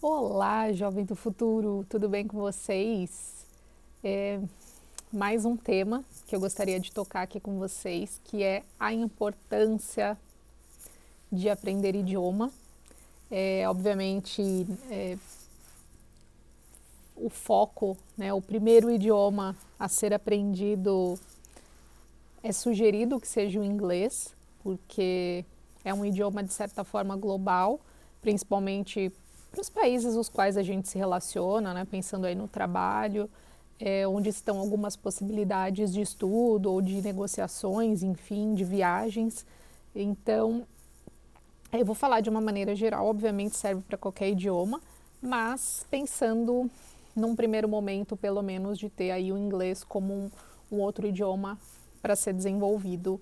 Olá, jovem do futuro, tudo bem com vocês? Mais um tema que eu gostaria de tocar aqui com vocês, que é a importância de aprender idioma. Obviamente, o foco, né, o primeiro idioma a ser aprendido é sugerido que seja o inglês, porque é um idioma de certa forma global, principalmente para os países os quais a gente se relaciona, né, pensando aí no trabalho, onde estão algumas possibilidades de estudo ou de negociações, enfim, de viagens. Então, eu vou falar de uma maneira geral, obviamente serve para qualquer idioma, mas pensando num primeiro momento, pelo menos, de ter aí o inglês como um outro idioma para ser desenvolvido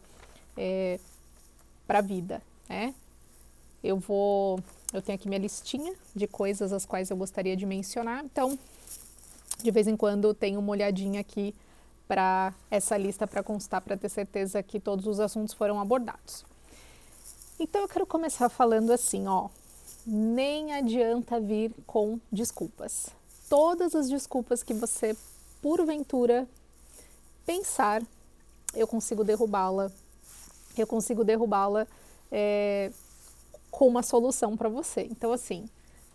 para a vida, né? Eu tenho aqui minha listinha de coisas as quais eu gostaria de mencionar, então, de vez em quando, eu tenho uma olhadinha aqui para essa lista para constar, para ter certeza que todos os assuntos foram abordados. Então, eu quero começar falando assim, ó, nem adianta vir com desculpas. Todas as desculpas que você, porventura, pensar, eu consigo derrubá-la. Eu consigo derrubá-la com uma solução para você. Então, assim,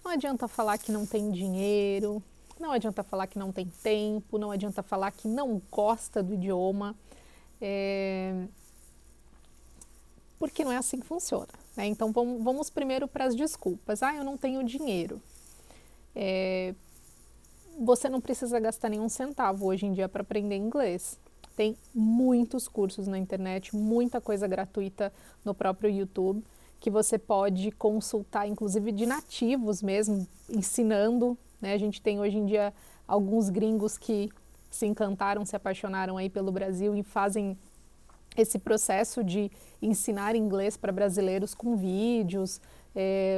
não adianta falar que não tem dinheiro, não adianta falar que não tem tempo, não adianta falar que não gosta do idioma, porque não é assim que funciona, né? Então, vamos primeiro para as desculpas. Eu não tenho dinheiro. Você não precisa gastar nenhum centavo hoje em dia para aprender inglês. Tem muitos cursos na internet, muita coisa gratuita no próprio YouTube, que você pode consultar, inclusive de nativos mesmo, ensinando, né? A gente tem hoje em dia alguns gringos que se encantaram, se apaixonaram aí pelo Brasil e fazem esse processo de ensinar inglês para brasileiros com vídeos,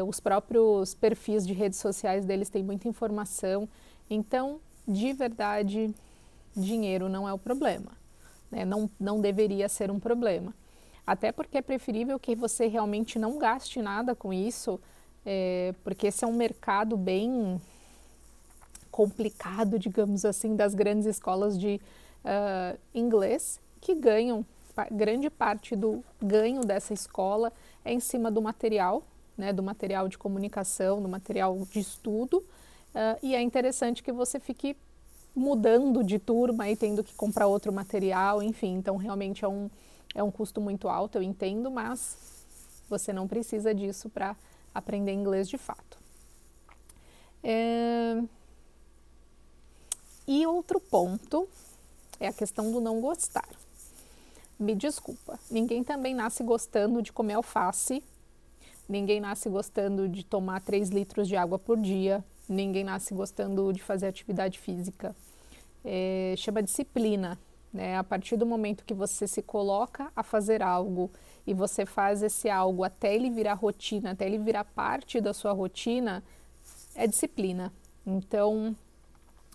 os próprios perfis de redes sociais deles têm muita informação. Então, de verdade, dinheiro não é o problema, né? Não deveria ser um problema. Até porque é preferível que você realmente não gaste nada com isso, porque esse é um mercado bem complicado, digamos assim, das grandes escolas de inglês, que ganham, grande parte do ganho dessa escola é em cima do material, né, do material de comunicação, do material de estudo, e é interessante que você fique mudando de turma e tendo que comprar outro material, enfim, então realmente é um custo muito alto, eu entendo, mas você não precisa disso para aprender inglês de fato. E outro ponto é a questão do não gostar. Me desculpa, ninguém também nasce gostando de comer alface, ninguém nasce gostando de tomar 3 litros de água por dia, ninguém nasce gostando de fazer atividade física. Chama disciplina, né? A partir do momento que você se coloca a fazer algo e você faz esse algo até ele virar rotina, até ele virar parte da sua rotina, é disciplina. Então,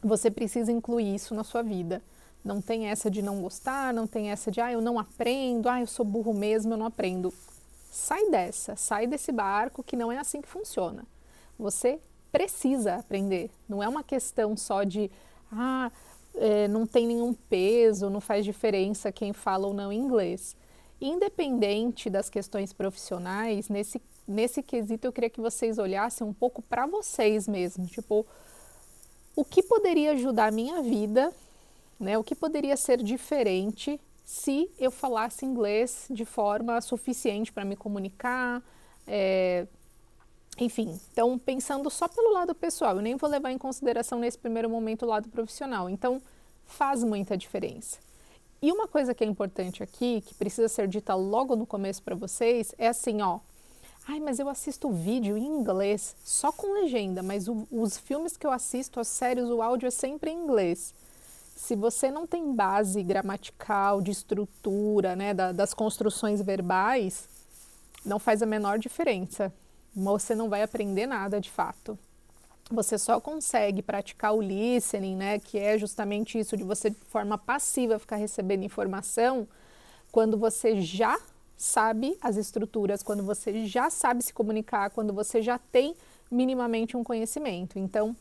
você precisa incluir isso na sua vida. Não tem essa de não gostar, não tem essa de eu não aprendo, eu sou burro mesmo, eu não aprendo. Sai desse barco que não é assim que funciona. Você precisa aprender, não é uma questão só de não tem nenhum peso, não faz diferença quem fala ou não inglês. Independente das questões profissionais, nesse quesito eu queria que vocês olhassem um pouco para vocês mesmos, tipo, o que poderia ajudar a minha vida, né? O que poderia ser diferente se eu falasse inglês de forma suficiente para me comunicar, enfim. Então, pensando só pelo lado pessoal, eu nem vou levar em consideração nesse primeiro momento o lado profissional. Então, faz muita diferença. E uma coisa que é importante aqui, que precisa ser dita logo no começo para vocês, é assim, ó. Mas eu assisto vídeo em inglês, só com legenda, mas os filmes que eu assisto, as séries, o áudio é sempre em inglês. Se você não tem base gramatical, de estrutura, né, das construções verbais, não faz a menor diferença. Você não vai aprender nada de fato. Você só consegue praticar o listening, né, que é justamente isso de você de forma passiva ficar recebendo informação, quando você já sabe as estruturas, quando você já sabe se comunicar, quando você já tem minimamente um conhecimento. Então,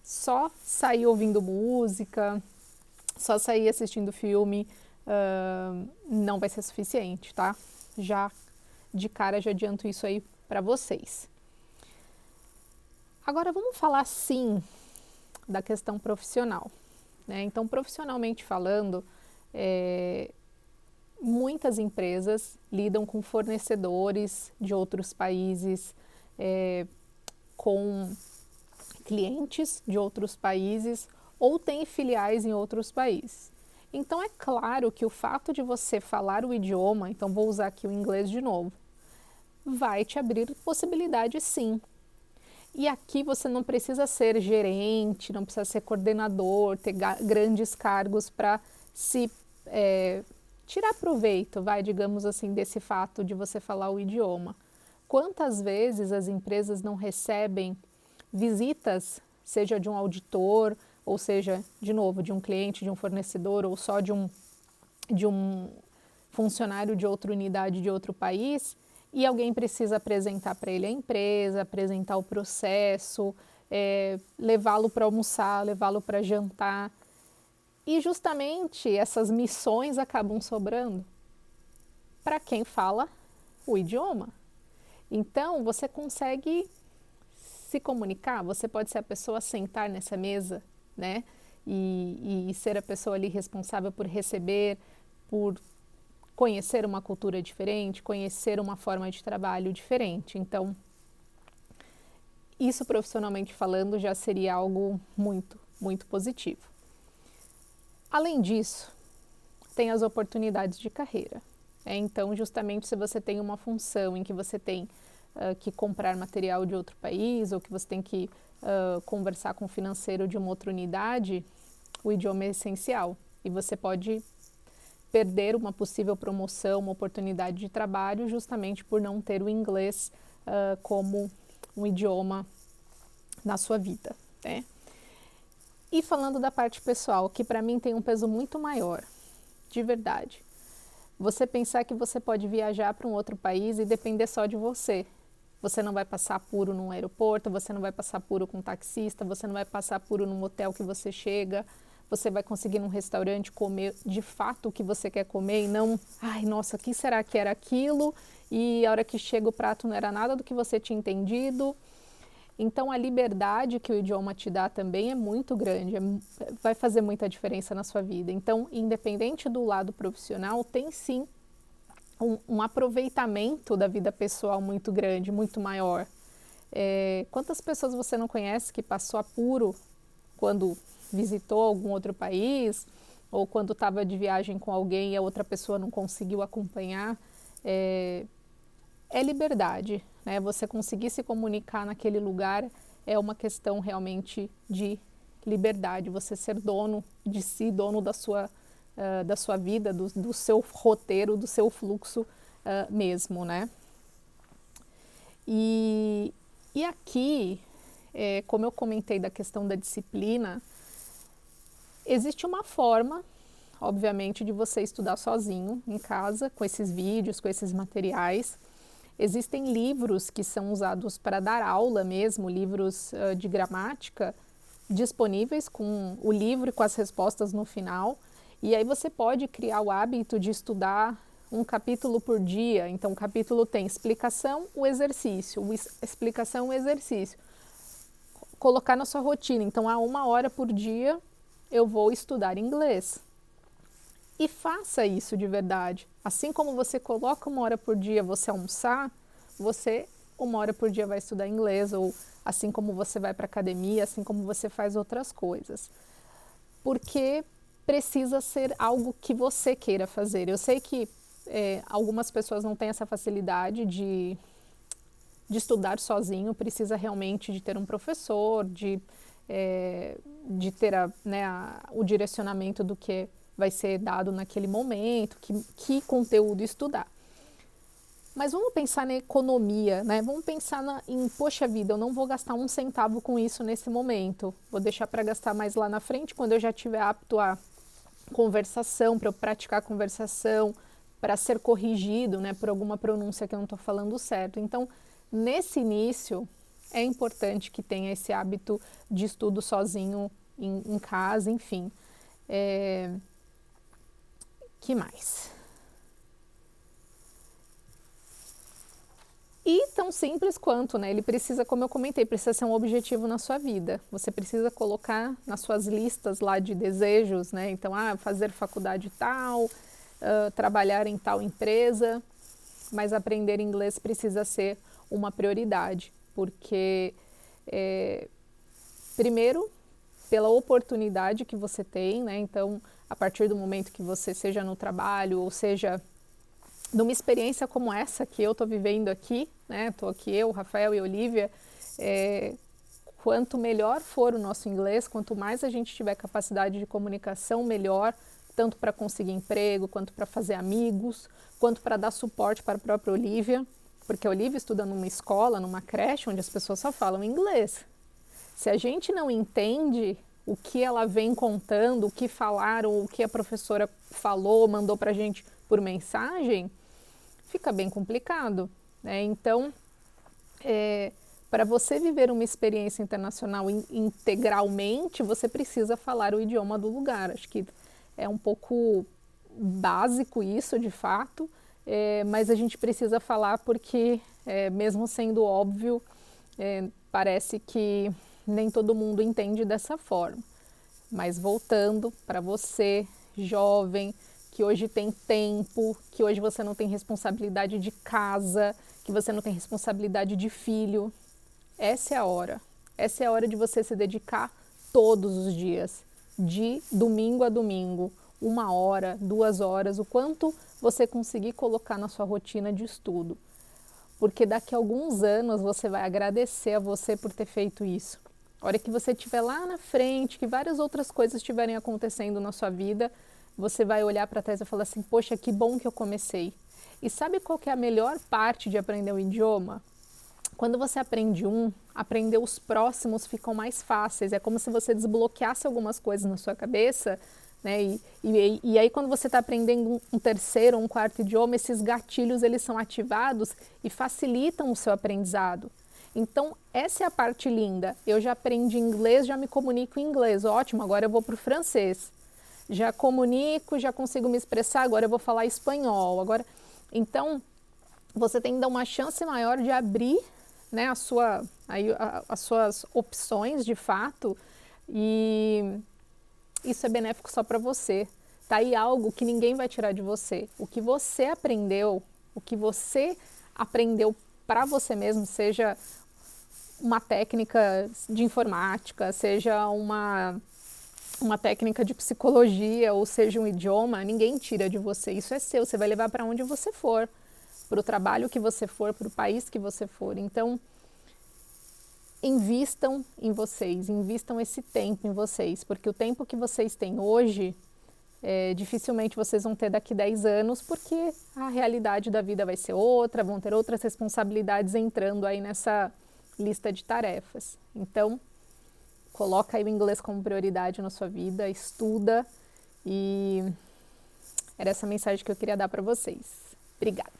só sair ouvindo música, só sair assistindo filme, não vai ser suficiente, tá? Já de cara já adianto isso aí para vocês. Agora vamos falar sim da questão profissional, né? Então, profissionalmente falando, muitas empresas lidam com fornecedores de outros países, com clientes de outros países ou tem filiais em outros países. Então, é claro que o fato de você falar o idioma, então vou usar aqui o inglês de novo, vai te abrir possibilidades sim. E aqui você não precisa ser gerente, não precisa ser coordenador, ter grandes cargos para se tirar proveito, digamos assim, desse fato de você falar o idioma. Quantas vezes as empresas não recebem visitas, seja de um auditor, ou seja, de novo, de um cliente, de um fornecedor, ou só de um funcionário de outra unidade de outro país, e alguém precisa apresentar para ele a empresa, apresentar o processo, levá-lo para almoçar, levá-lo para jantar. E justamente essas missões acabam sobrando para quem fala o idioma. Então, você consegue se comunicar, você pode ser a pessoa a sentar nessa mesa, né? E ser a pessoa ali responsável por receber, por conhecer uma cultura diferente, conhecer uma forma de trabalho diferente. Então, isso profissionalmente falando já seria algo muito, muito positivo. Além disso, tem as oportunidades de carreira. Então, justamente se você tem uma função em que você tem que comprar material de outro país ou que você tem que conversar com o financeiro de uma outra unidade, o idioma é essencial e você pode perder uma possível promoção, uma oportunidade de trabalho justamente por não ter o inglês como um idioma na sua vida, né? E falando da parte pessoal, que para mim tem um peso muito maior, de verdade. Você pensar que você pode viajar para um outro país e depender só de você. Você não vai passar apuro num aeroporto, você não vai passar apuro com um taxista, você não vai passar apuro num hotel que você chega, você vai conseguir num restaurante comer de fato o que você quer comer e não, ai, nossa, o que será que era aquilo? E a hora que chega o prato não era nada do que você tinha entendido. Então, a liberdade que o idioma te dá também é muito grande, vai fazer muita diferença na sua vida. Então, independente do lado profissional, tem sim um aproveitamento da vida pessoal muito grande, muito maior. Quantas pessoas você não conhece que passou apuro quando visitou algum outro país ou quando estava de viagem com alguém e a outra pessoa não conseguiu acompanhar? É liberdade, né? Você conseguir se comunicar naquele lugar é uma questão realmente de liberdade, você ser dono de si, dono da sua vida, do seu roteiro, do seu fluxo mesmo, né? E aqui, como eu comentei da questão da disciplina, existe uma forma, obviamente, de você estudar sozinho em casa, com esses vídeos, com esses materiais. Existem livros que são usados para dar aula mesmo, livros de gramática, disponíveis com o livro e com as respostas no final. E aí você pode criar o hábito de estudar um capítulo por dia. Então, o capítulo tem explicação, o exercício, explicação, o exercício. Colocar na sua rotina. Então, a 1 hora por dia eu vou estudar inglês. E faça isso de verdade. Assim como você coloca 1 hora por dia você almoçar, você 1 hora por dia vai estudar inglês, ou assim como você vai para academia, assim como você faz outras coisas. Porque precisa ser algo que você queira fazer. Eu sei que algumas pessoas não têm essa facilidade de estudar sozinho, precisa realmente de ter um professor, de ter o direcionamento do que vai ser dado naquele momento, que conteúdo estudar. Mas vamos pensar na economia, né? Vamos pensar poxa vida, eu não vou gastar 1 centavo com isso nesse momento. Vou deixar para gastar mais lá na frente, quando eu já estiver apto a conversação, para eu praticar conversação, para ser corrigido, né, por alguma pronúncia que eu não estou falando certo. Então, nesse início, é importante que tenha esse hábito de estudo sozinho em casa, enfim. Que mais? E tão simples quanto, né? Ele precisa, como eu comentei, precisa ser um objetivo na sua vida. Você precisa colocar nas suas listas lá de desejos, né? Então, fazer faculdade tal, trabalhar em tal empresa, mas aprender inglês precisa ser uma prioridade, porque, primeiro, pela oportunidade que você tem, né? Então, a partir do momento que você seja no trabalho, ou seja, numa experiência como essa que eu estou vivendo aqui, né? Estou aqui eu, Rafael e Olivia, quanto melhor for o nosso inglês, quanto mais a gente tiver capacidade de comunicação, melhor, tanto para conseguir emprego, quanto para fazer amigos, quanto para dar suporte para a própria Olivia, porque a Olivia estuda numa escola, numa creche, onde as pessoas só falam inglês. Se a gente não entende o que ela vem contando, o que falaram, o que a professora falou, mandou para a gente por mensagem, fica bem complicado, né? Então, para você viver uma experiência internacional integralmente, você precisa falar o idioma do lugar. Acho que é um pouco básico isso, de fato, mas a gente precisa falar porque, mesmo sendo óbvio, parece que nem todo mundo entende dessa forma. Mas voltando para você, jovem, que hoje tem tempo, que hoje você não tem responsabilidade de casa, que você não tem responsabilidade de filho, essa é a hora. Essa é a hora de você se dedicar todos os dias, de domingo a domingo, 1 hora, 2 horas, o quanto você conseguir colocar na sua rotina de estudo. Porque daqui a alguns anos você vai agradecer a você por ter feito isso. A hora que você estiver lá na frente, que várias outras coisas estiverem acontecendo na sua vida, você vai olhar para trás e falar assim, poxa, que bom que eu comecei. E sabe qual que é a melhor parte de aprender um idioma? Quando você aprende aprender os próximos ficam mais fáceis. É como se você desbloqueasse algumas coisas na sua cabeça, né? E aí quando você está aprendendo um terceiro ou um quarto idioma, esses gatilhos eles são ativados e facilitam o seu aprendizado. Então, essa é a parte linda. Eu já aprendi inglês, já me comunico em inglês. Ótimo, agora eu vou para o francês. Já comunico, já consigo me expressar, agora eu vou falar espanhol. Então, você tem que dar uma chance maior de abrir, né, as suas opções de fato, e isso é benéfico só para você. Tá aí algo que ninguém vai tirar de você. O que você aprendeu para você mesmo, seja uma técnica de informática, seja uma técnica de psicologia, ou seja um idioma, ninguém tira de você. Isso é seu, você vai levar para onde você for, para o trabalho que você for, para o país que você for. Então, invistam em vocês, invistam esse tempo em vocês, porque o tempo que vocês têm hoje, dificilmente vocês vão ter daqui 10 anos, porque a realidade da vida vai ser outra, vão ter outras responsabilidades entrando aí nessa lista de tarefas. Então, coloca aí o inglês como prioridade na sua vida, estuda, e era essa mensagem que eu queria dar para vocês. Obrigada!